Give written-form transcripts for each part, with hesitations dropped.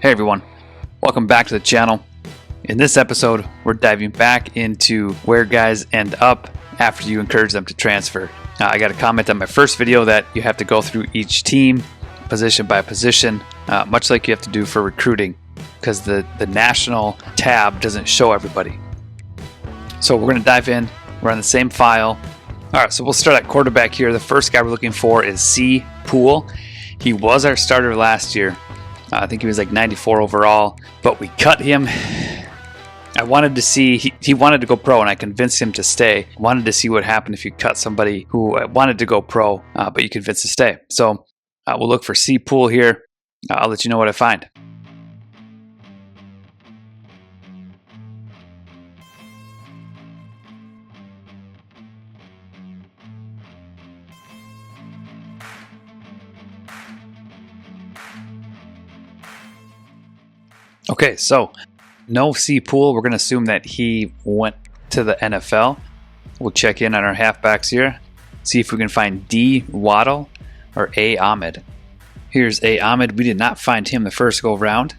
Hey everyone, welcome back to the channel. In this episode, we're diving back into where guys end up after you encourage them to transfer. I got a comment on my first video that you have to go through each team, position by position, much like you have to do for recruiting, because the national tab doesn't show everybody. So we're going to dive in. We're on the same file. All right, so we'll start at quarterback here. The first guy we're looking for is C. Poole. He was our starter last year. I think he was like 94 overall, but we cut him. I wanted to see, he wanted to go pro, and I convinced him to stay. I wanted to see what happened if you cut somebody who wanted to go pro, but you convinced to stay. So we'll look for C. Poole here. I'll let you know what I find. Okay, so no C. Poole. We're going to assume that he went to the NFL. We'll check in on our halfbacks here. See if we can find D. Waddle or A. Ahmed. Here's A. Ahmed. We did not find him the first go round.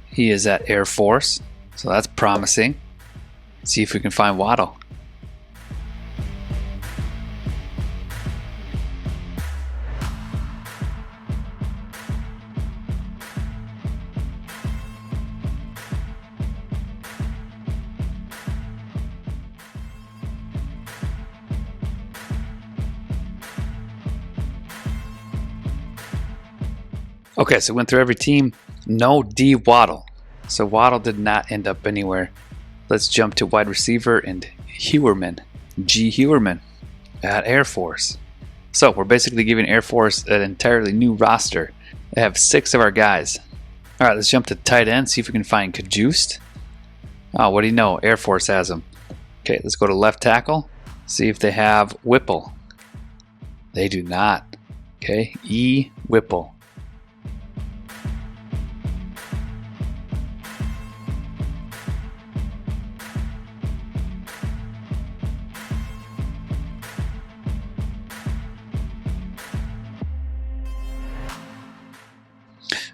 He is at Air Force, so that's promising. See if we can find Waddle. Okay, so went through every team. No D. Waddle. So Waddle did not end up anywhere. Let's jump to wide receiver and Heuerman. G. Heuerman at Air Force. So we're basically giving Air Force an entirely new roster. They have 6 of our guys. All right, let's jump to tight end, see if we can find Cajuste. Oh, what do you know? Air Force has him. Okay, let's go to left tackle. See if they have Whipple. They do not. Okay, E. Whipple.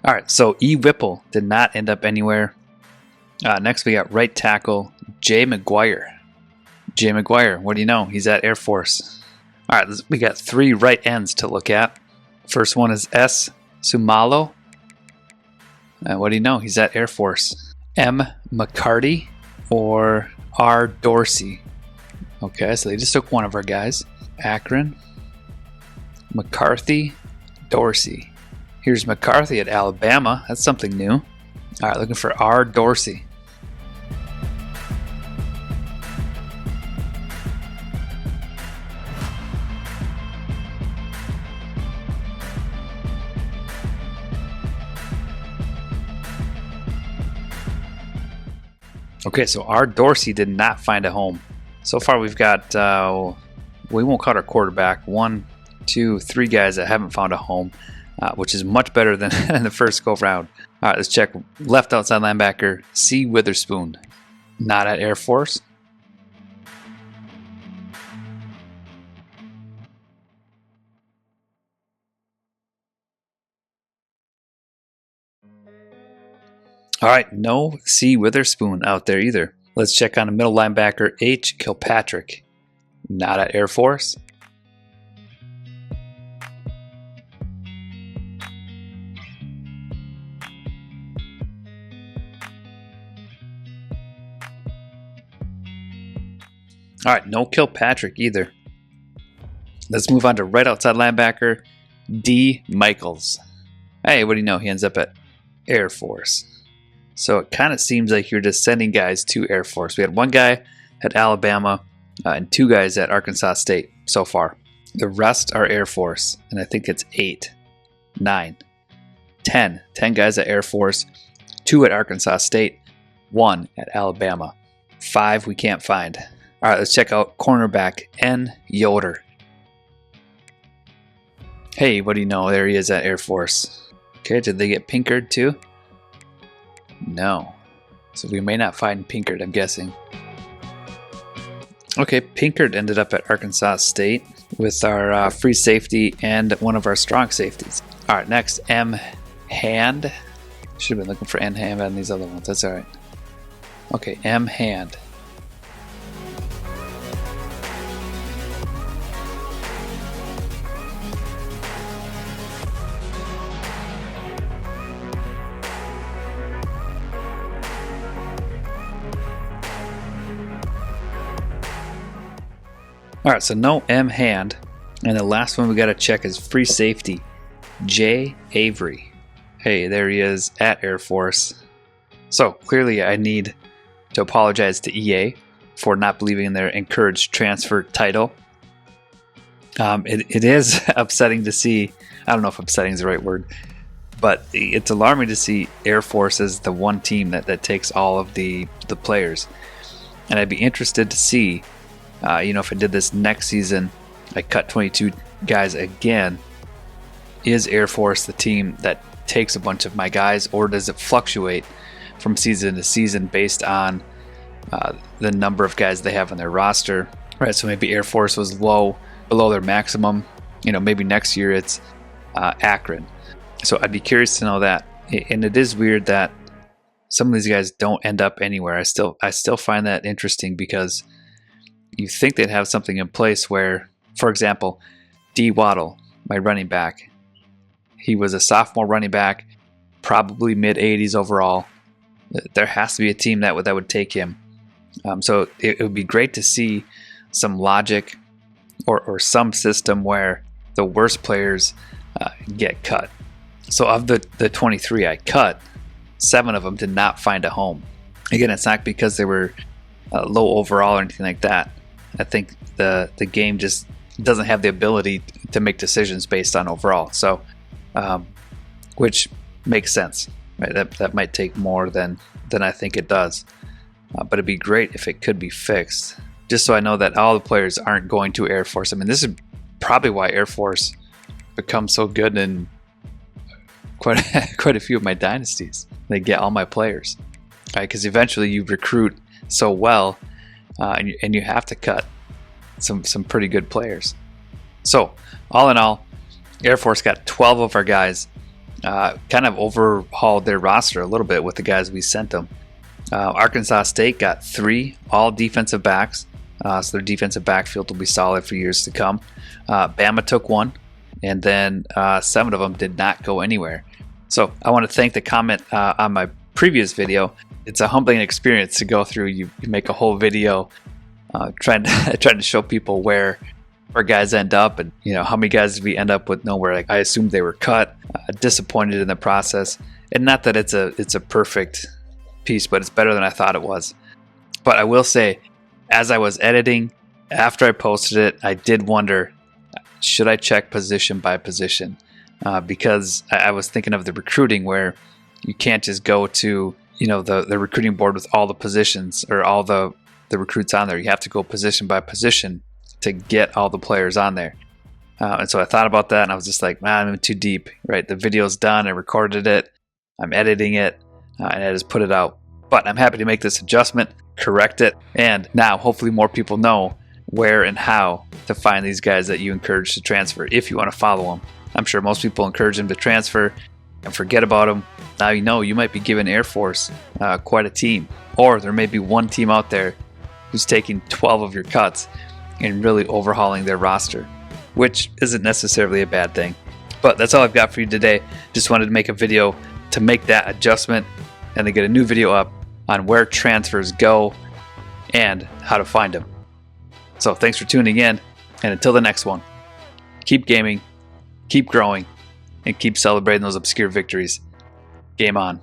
All right, so E. Whipple did not end up anywhere. Next, we got right tackle, Jay McGuire. Jay McGuire, what do you know? He's at Air Force. All right, we got 3 right ends to look at. First one is S. Sumalo. What do you know? He's at Air Force. M. McCarty or R. Dorsey. Okay, so they just took one of our guys. Akron, McCarthy, Dorsey. Here's McCarthy at Alabama. That's something new. All right, looking for R. Dorsey. Okay, so R. Dorsey did not find a home. So far we've got, we won't count our quarterback, 1, 2, 3 guys that haven't found a home. Which is much better than in the first go round. All right, let's check left outside linebacker, C. Witherspoon. Not at Air Force. All right, no C. Witherspoon out there either. Let's check on a middle linebacker, H. Kilpatrick. Not at Air Force. All right, no Kilpatrick either. Let's move on to right outside linebacker, D. Michaels. Hey, what do you know? He ends up at Air Force. So it kind of seems like you're just sending guys to Air Force. We had 1 guy at Alabama and 2 guys at Arkansas State so far. The rest are Air Force, and I think it's 8, 9, 10. 10 guys at Air Force, 2 at Arkansas State, 1 at Alabama. 5 we can't find. All right, let's check out cornerback N. Yoder. Hey, what do you know? There he is at Air Force. Okay, did they get Pinkard too? No. So we may not find Pinkard, I'm guessing. Okay, Pinkard ended up at Arkansas State with our free safety and one of our strong safeties. All right, next, M. Hand. Should have been looking for N hand on these other ones. That's alright. Okay, M hand. Alright, so no M hand. And the last one we got to check is free safety. Jay Avery. Hey, there he is at Air Force. So clearly I need to apologize to EA for not believing in their encouraged transfer title. It is upsetting to see, I don't know if upsetting is the right word, but it's alarming to see Air Force as the one team that takes all of the players. And I'd be interested to see, if I did this next season, I cut 22 guys again, is Air Force the team that takes a bunch of my guys, or does it fluctuate from season to season based on the number of guys they have on their roster? Right, so maybe Air Force was below their maximum. Maybe next year it's Akron. So I'd be curious to know that. And it is weird that some of these guys don't end up anywhere. I still find that interesting, because you think they'd have something in place where, for example, D. Waddle, my running back, he was a sophomore running back, probably mid-80s overall. There has to be a team that would take him. So it would be great to see some logic or some system where the worst players get cut. So of the 23 I cut, 7 of them did not find a home. Again, it's not because they were low overall or anything like that. I think the game just doesn't have the ability to make decisions based on overall. So, which makes sense. Right? That might take more than I think it does. But it'd be great if it could be fixed, just so I know that all the players aren't going to Air Force. I mean, this is probably why Air Force becomes so good in quite a few of my dynasties. They get all my players, right? Because eventually you recruit so well, and you have to cut some pretty good players. So all in all, Air Force got 12 of our guys. Kind of overhauled their roster a little bit with the guys we sent them. Arkansas State got 3 all defensive backs, so their defensive backfield will be solid for years to come. Bama took 1, and then 7 of them did not go anywhere. So I want to thank the comment on my previous video. It's a humbling experience to go through. You make a whole video trying to show people where guys end up, and how many guys did we end up with nowhere. Like, I assumed they were cut, disappointed in the process, and not that it's a perfect piece, but it's better than I thought it was. But I will say, as I was editing, after I posted it, I did wonder, should I check position by position? Because I was thinking of the recruiting, where you can't just go to the recruiting board with all the positions or all the recruits on there. You have to go position by position to get all the players on there. And so I thought about that, and I was just like, man, I'm too deep, right? The video's done, I recorded it, I'm editing it, and I just put it out. But I'm happy to make this adjustment, correct it, and now hopefully more people know where and how to find these guys that you encourage to transfer if you want to follow them. I'm sure most people encourage them to transfer and forget about them. Now you might be giving Air Force quite a team, or there may be one team out there who's taking 12 of your cuts and really overhauling their roster, which isn't necessarily a bad thing. But that's all I've got for you today. Just wanted to make a video to make that adjustment and then get a new video up on where transfers go and how to find them. So thanks for tuning in, and until the next one, keep gaming, keep growing, and keep celebrating those obscure victories. Game on.